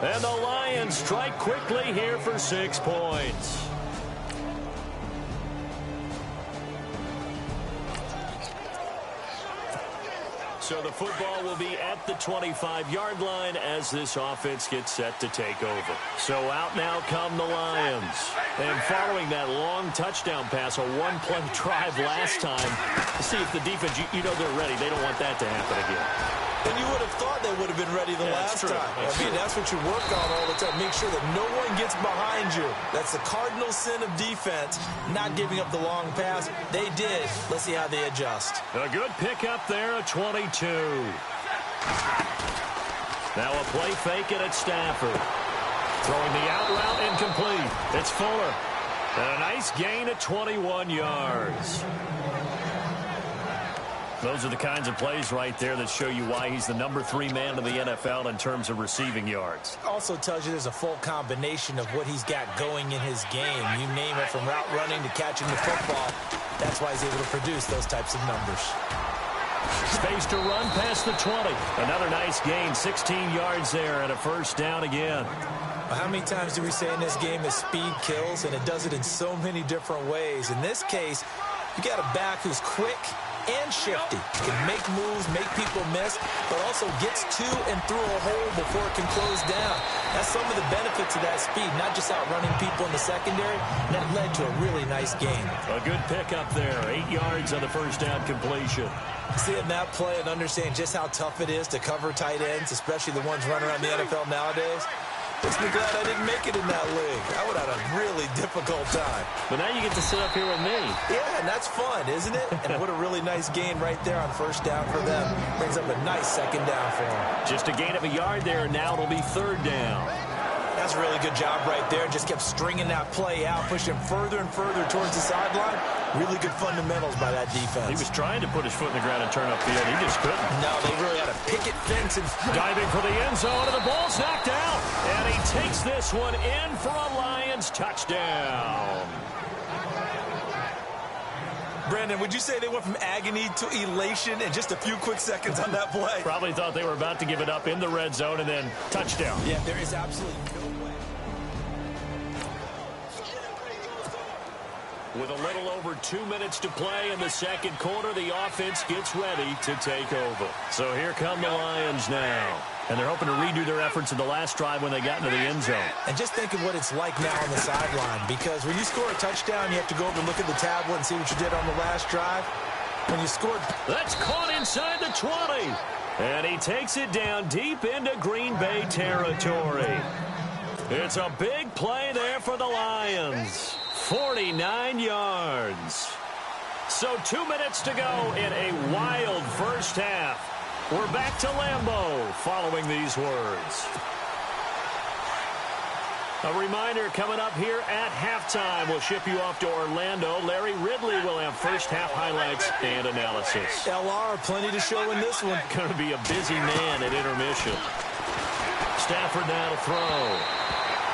And the Lions strike quickly here for 6 points. So the football will be at the 25-yard line as this offense gets set to take over. So out now come the Lions. And following that long touchdown pass, a one-play drive last time, see if the defense, you know they're ready. They don't want that to happen again. And you would have thought they would have been ready the last time. That's what you work on all the time. Make sure that no one gets behind you. That's the cardinal sin of defense, not giving up the long pass. They did. Let's see how they adjust. A good pickup there, a 22. Now a play fake it at Stafford. Throwing the out route incomplete. It's Fuller. And a nice gain at 21 yards. Those are the kinds of plays right there that show you why he's the number 3 man in the NFL in terms of receiving yards. Also tells you there's a full combination of what he's got going in his game. You name it, from route running to catching the football. That's why he's able to produce those types of numbers. Space to run past the 20. Another nice gain, 16 yards there, and a first down again. Well, how many times do we say in this game that speed kills, and it does it in so many different ways? In this case, you got a back who's quick and shifty. Can make moves, make people miss, but also gets to and through a hole before it can close down. That's some of the benefits of that speed, not just outrunning people in the secondary. And that led to a really nice game. A good pickup there, 8 yards on the first down completion. Seeing that play and understanding just how tough it is to cover tight ends, especially the ones running around the NFL nowadays, makes me glad I didn't make it in that league. I would have had a really difficult time. But now you get to sit up here with me. Yeah, and that's fun, isn't it? And what a really nice gain right there on first down for them. Brings up a nice second down for them. Just a gain of a yard there, and now it'll be third down. That's a really good job right there. Just kept stringing that play out, pushing further and further towards the sideline. Really good fundamentals by that defense. He was trying to put his foot in the ground and turn upfield. He just couldn't. No, they really had a picket fence. Diving for the end zone, and the ball's knocked out. And he takes this one in for a Lions touchdown. Brandon, would you say they went from agony to elation in just a few quick seconds on that play? Probably thought they were about to give it up in the red zone and then touchdown. Yeah, there is absolutely no way. With a little over 2 minutes to play in the second quarter, the offense gets ready to take over. So here come the Lions now. And they're hoping to redo their efforts in the last drive when they got into the end zone. And just think of what it's like now on the sideline, because when you score a touchdown, you have to go over and look at the tablet and see what you did on the last drive. When you scored... That's caught inside the 20. And he takes it down deep into Green Bay territory. It's a big play there for the Lions. 49 yards. So 2 minutes to go in a wild first half. We're back to Lambeau following these words. A reminder coming up here at halftime. We'll ship you off to Orlando. Larry Ridley will have first half highlights and analysis. LR, plenty to show in this one. Going to be a busy man at intermission. Stafford now to throw.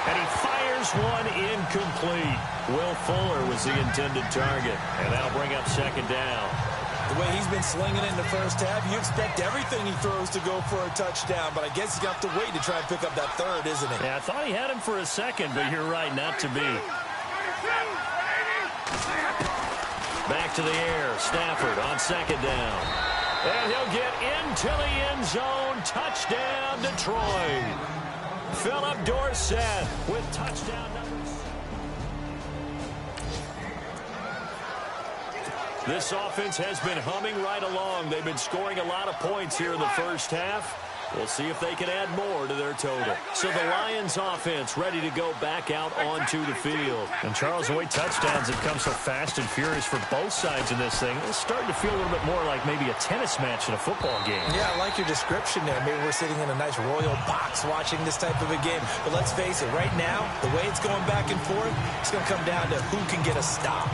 And he fires one incomplete. Will Fuller was the intended target. And that'll bring up second down. The way he's been slinging it in the first half, you expect everything he throws to go for a touchdown, but I guess he's got to wait to try and pick up that third, isn't he? Yeah, I thought he had him for a second, but you're right, not to be. Back to the air, Stafford on second down. And he'll get into the end zone. Touchdown, Detroit. Philip Dorsett with touchdown number 6. This offense has been humming right along. They've been scoring a lot of points here in the first half. We'll see if they can add more to their total. So the Lions offense ready to go back out onto the field. And Charles, the way touchdowns have come so fast and furious for both sides in this thing, it's starting to feel a little bit more like maybe a tennis match in a football game. Yeah, I like your description there. Maybe we're sitting in a nice royal box watching this type of a game. But let's face it, right now, the way it's going back and forth, it's going to come down to who can get a stop.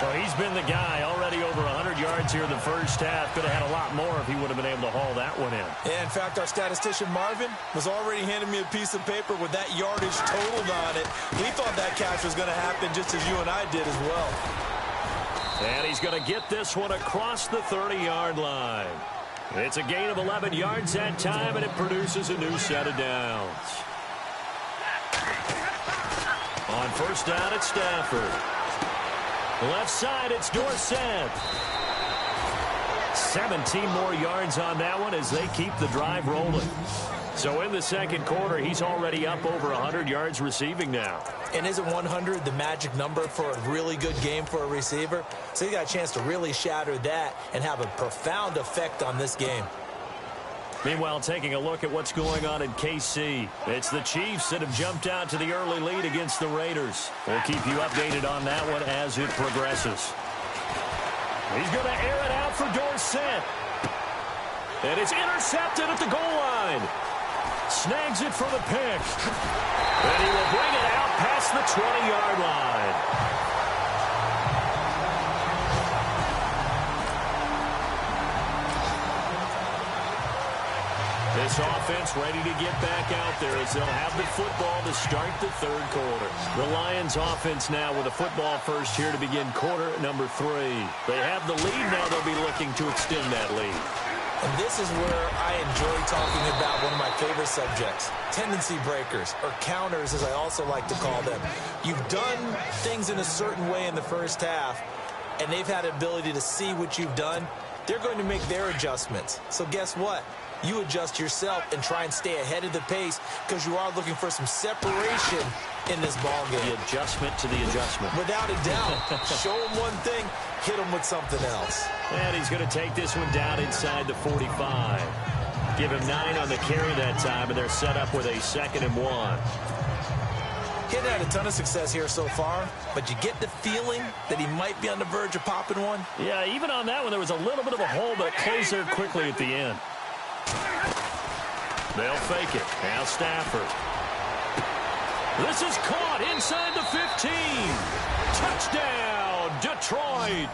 Well, he's been the guy, already over 100 yards here in the first half. Could have had a lot more if he would have been able to haul that one in. Yeah, in fact, our statistician Marvin was already handing me a piece of paper with that yardage totaled on it. We thought that catch was going to happen just as you and I did as well. And he's going to get this one across the 30-yard line. It's a gain of 11 yards that time, and it produces a new set of downs. first down at Stafford. Left side, it's Dorsett. 17 more yards on that one as they keep the drive rolling. So in the second quarter, he's already up over 100 yards receiving now. And isn't 100 the magic number for a really good game for a receiver? So he got a chance to really shatter that and have a profound effect on this game. Meanwhile, taking a look at what's going on in KC. It's the Chiefs that have jumped out to the early lead against the Raiders. We'll keep you updated on that one as it progresses. He's going to air it out for Dorsett. And it's intercepted at the goal line. Snags it for the pick. And he will bring it out past the 20-yard line. This offense ready to get back out there as they'll have the football to start the third quarter. The Lions offense now with a football first here to begin quarter number 3. They have the lead now. They'll be looking to extend that lead. And this is where I enjoy talking about one of my favorite subjects, tendency breakers, or counters as I also like to call them. You've done things in a certain way in the first half, and they've had the ability to see what you've done. They're going to make their adjustments. So guess what? You adjust yourself and try and stay ahead of the pace because you are looking for some separation in this ball game. The adjustment to the adjustment. Without a doubt. Show him one thing, hit him with something else. And he's going to take this one down inside the 45. Give him 9 on the carry that time, and they're set up with a 2nd and 1. He hadn't had a ton of success here so far, but you get the feeling that he might be on the verge of popping one. Yeah, even on that one, there was a little bit of a hole, but it closed there quickly at the end. They'll fake it. Now Stafford. This is caught inside the 15. Touchdown, Detroit.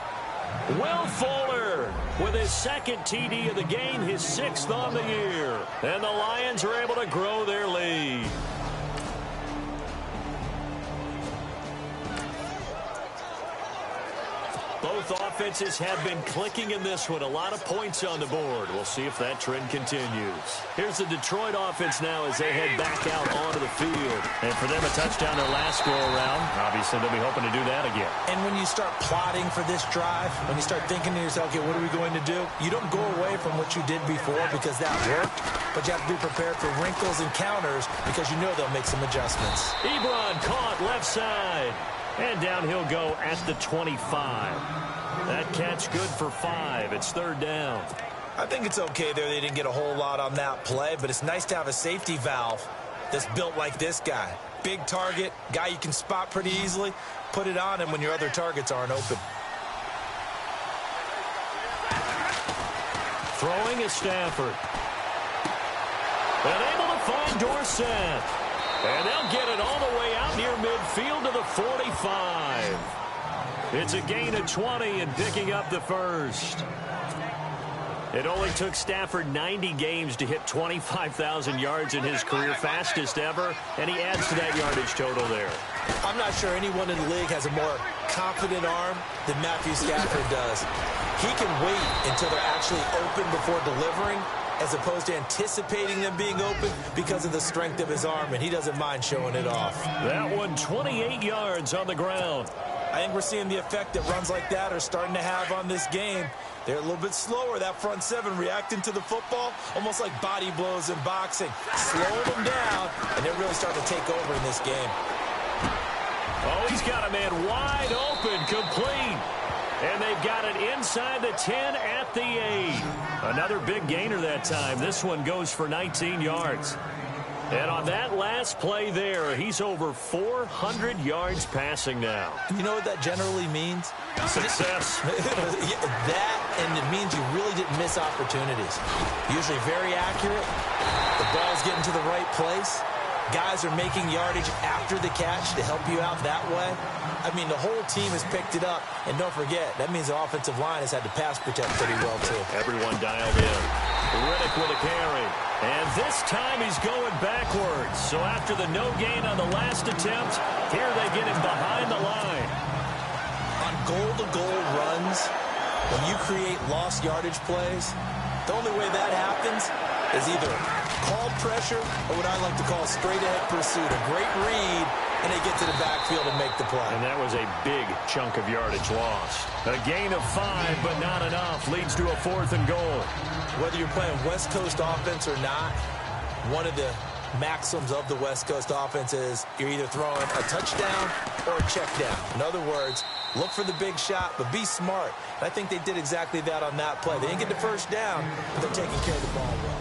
Will Fuller with his 2nd TD of the game, his 6th on the year. And the Lions are able to grow their lead. Both offenses have been clicking in this one. A lot of points on the board. We'll see if that trend continues. Here's the Detroit offense now as they head back out onto the field. And for them, a touchdown their last go-around. Obviously, they'll be hoping to do that again. And when you start plotting for this drive, when you start thinking to yourself, okay, what are we going to do? You don't go away from what you did before because that worked, but you have to be prepared for wrinkles and counters because you know they'll make some adjustments. Ebron caught left side. And down he'll go at the 25. That catch good for 5. It's 3rd down. I think it's okay there. They didn't get a whole lot on that play, but it's nice to have a safety valve that's built like this guy. Big target, guy you can spot pretty easily. Put it on him when your other targets aren't open. Throwing is Stafford. And able to find Dorsett. And they'll get it all the way out near midfield to the 45. It's a gain of 20 and picking up the first. It only took Stafford 90 games to hit 25,000 yards in his career, fastest ever, and he adds to that yardage total there. I'm not sure anyone in the league has a more confident arm than Matthew Stafford does. He can wait until they're actually open before delivering, as opposed to anticipating them being open because of the strength of his arm, and he doesn't mind showing it off. That one 28 yards on the ground. I think we're seeing the effect that runs like that are starting to have on this game. They're a little bit slower, that front 7 reacting to the football, almost like body blows in boxing. Slowing them down, and they're really starting to take over in this game. Oh, he's got a man wide open, complete. And they've got it inside the 10 at the 8. Another big gainer that time. This one goes for 19 yards. And on that last play there, he's over 400 yards passing now. You know what that generally means? Success. That, and it means you really didn't miss opportunities. Usually very accurate. The ball's getting to the right place. Guys are making yardage after the catch to help you out that way. I mean, the whole team has picked it up. And don't forget, that means the offensive line has had to pass protect pretty well, too. Everyone dialed in. Riddick with a carry. And this time he's going backwards. So after the no gain on the last attempt, here they get him behind the line. On goal-to-goal runs, when you create lost yardage plays, the only way that happens is either called pressure or what I like to call straight-ahead pursuit. A great read and they get to the backfield and make the play. And that was a big chunk of yardage lost. A gain of 5, but not enough. Leads to a 4th and goal. Whether you're playing West Coast offense or not, one of the maxims of the West Coast offense is you're either throwing a touchdown or a check down. In other words, look for the big shot, but be smart. And I think they did exactly that on that play. They didn't get the first down, but they're taking care of the ball well.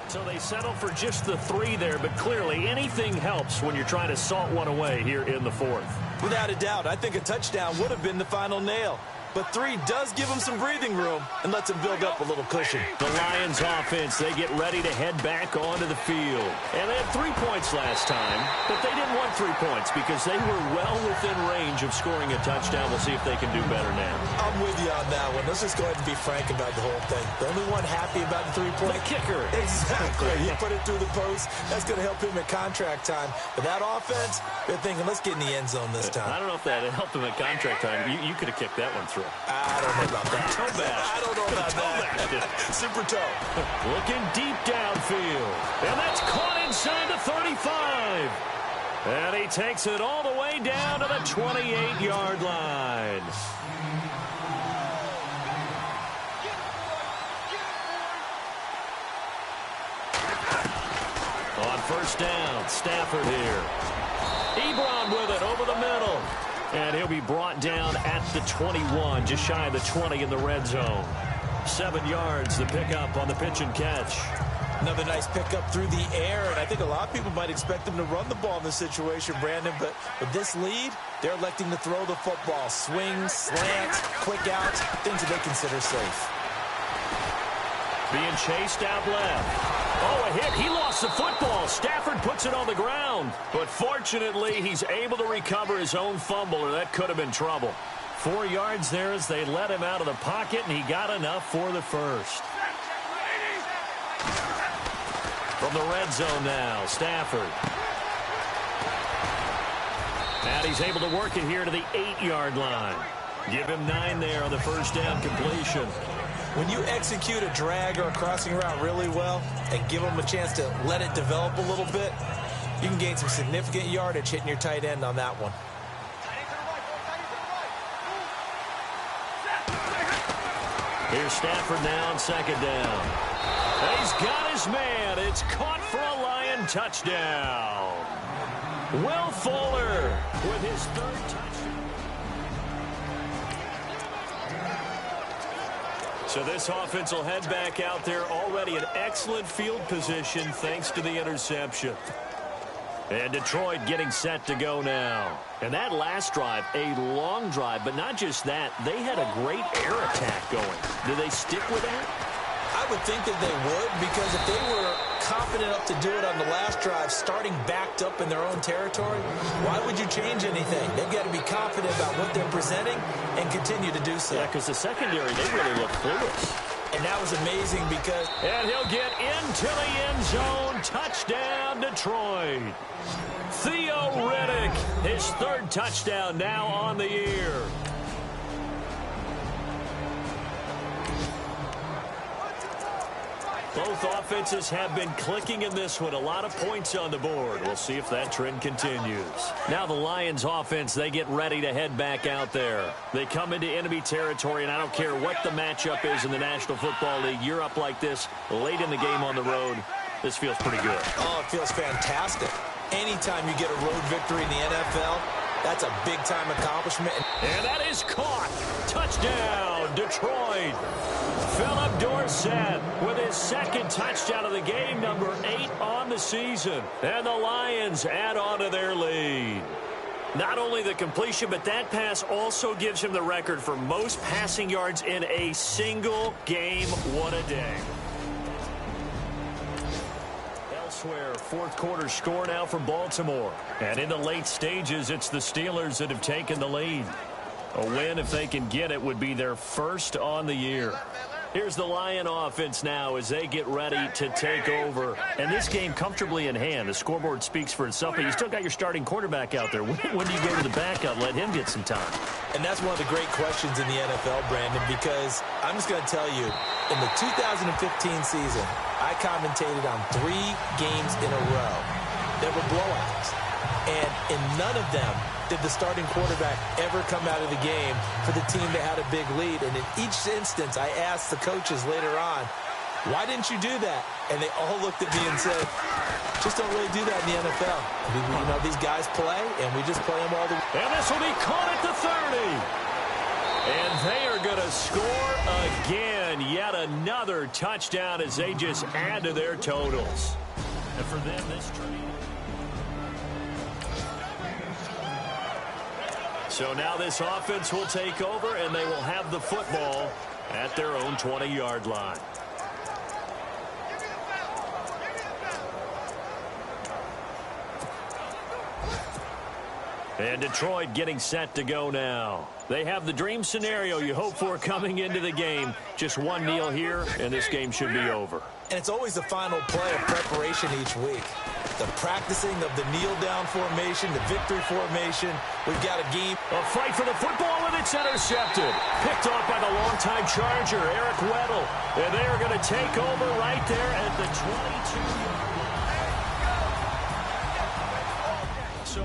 So they settle for just the 3 there, but clearly anything helps when you're trying to salt one away here in the 4th. Without a doubt, I think a touchdown would have been the final nail. But 3 does give them some breathing room and lets them build up a little cushion. The Lions offense, they get ready to head back onto the field. And they had 3 points last time, but they didn't want 3 points because they were well within range of scoring a touchdown. We'll see if they can do better now. I'm with you on that one. Let's just go ahead and be frank about the whole thing. The only one happy about the 3-point. The kicker. Exactly. He put it through the post. That's going to help him at contract time. But that offense, they're thinking, let's get in the end zone this time. I don't know if that helped him at contract time. You could have kicked that one through. I don't know about that. Toe bash. I don't know about that. Super toe. Looking deep downfield. And that's caught inside the 35. And he takes it all the way down to the 28-yard line. On first down, Stafford here. Ebron with it over the middle. And he'll be brought down at the 21, just shy of the 20 in the red zone. 7 yards, the pickup on the pitch and catch. Another nice pickup through the air, and I think a lot of people might expect them to run the ball in this situation, Brandon, but with this lead, they're electing to throw the football. Swings, slants, quick outs, things that they consider safe. Being chased out left. Oh, a hit. He lost the football. Stafford puts it on the ground. But fortunately, he's able to recover his own fumble, or that could have been trouble. 4 yards there as they let him out of the pocket, and he got enough for the first. From the red zone now, Stafford. And he's able to work it here to the 8-yard line. Give him 9 there on the first down completion. When you execute a drag or a crossing route really well and give them a chance to let it develop a little bit, you can gain some significant yardage hitting your tight end on that one. Here's Stafford now on second down. He's got his man. It's caught for a Lion touchdown. Will Fuller with his 3rd touchdown. So this offense will head back out there, already in excellent field position thanks to the interception. And Detroit getting set to go now. And that last drive, a long drive, but not just that. They had a great air attack going. Do they stick with that? I would think that they would, because if they were confident enough to do it on the last drive, starting backed up in their own territory, why would you change anything? They've got to be confident about what they're presenting and continue to do so. Yeah, because the secondary, they really look clueless. And that was amazing because... And he'll get into the end zone. Touchdown, Detroit. Theo Riddick, his 3rd touchdown now on the year. Both offenses have been clicking in this one. A lot of points on the board. We'll see if that trend continues. Now the Lions offense, they get ready to head back out there. They come into enemy territory, and I don't care what the matchup is in the National Football League. You're up like this late in the game on the road. This feels pretty good. Oh, it feels fantastic. Anytime you get a road victory in the NFL, that's a big-time accomplishment. And that is caught. Touchdown, Detroit. Philip Dorsett with his 2nd touchdown of the game, number 8 on the season. And the Lions add on to their lead. Not only the completion, but that pass also gives him the record for most passing yards in a single game. What a day. Elsewhere, 4th quarter score now for Baltimore. And in the late stages, it's the Steelers that have taken the lead. A win, if they can get it, would be their 1st on the year. Here's the Lion offense now as they get ready to take over. And this game comfortably in hand. The scoreboard speaks for itself, but you still got your starting quarterback out there. When do you go to the backup? Let him get some time. And that's one of the great questions in the NFL, Brandon, because I'm just going to tell you, In the 2015 season, I commentated on 3 games in a row. They were blowouts. And in none of them did the starting quarterback ever come out of the game for the team that had a big lead. And in each instance, I asked the coaches later on, why didn't you do that? And they all looked at me and said, just don't really do that in the NFL. You know, these guys play, and we just play them all the way. And this will be caught at the 30. And they are going to score again. Yet another touchdown as they just add to their totals. And for them, this trade. So now this offense will take over, and they will have the football at their own 20-yard line. And Detroit getting set to go now. They have the dream scenario you hope for coming into the game. Just one kneel here, and this game should be over. And it's always the final play of preparation each week. The practicing of the kneel-down formation, the victory formation. We've got a game. A fight for the football, and it's intercepted. Picked off by the longtime Charger, Eric Weddle. And they are going to take over right there at the 22-yard line. So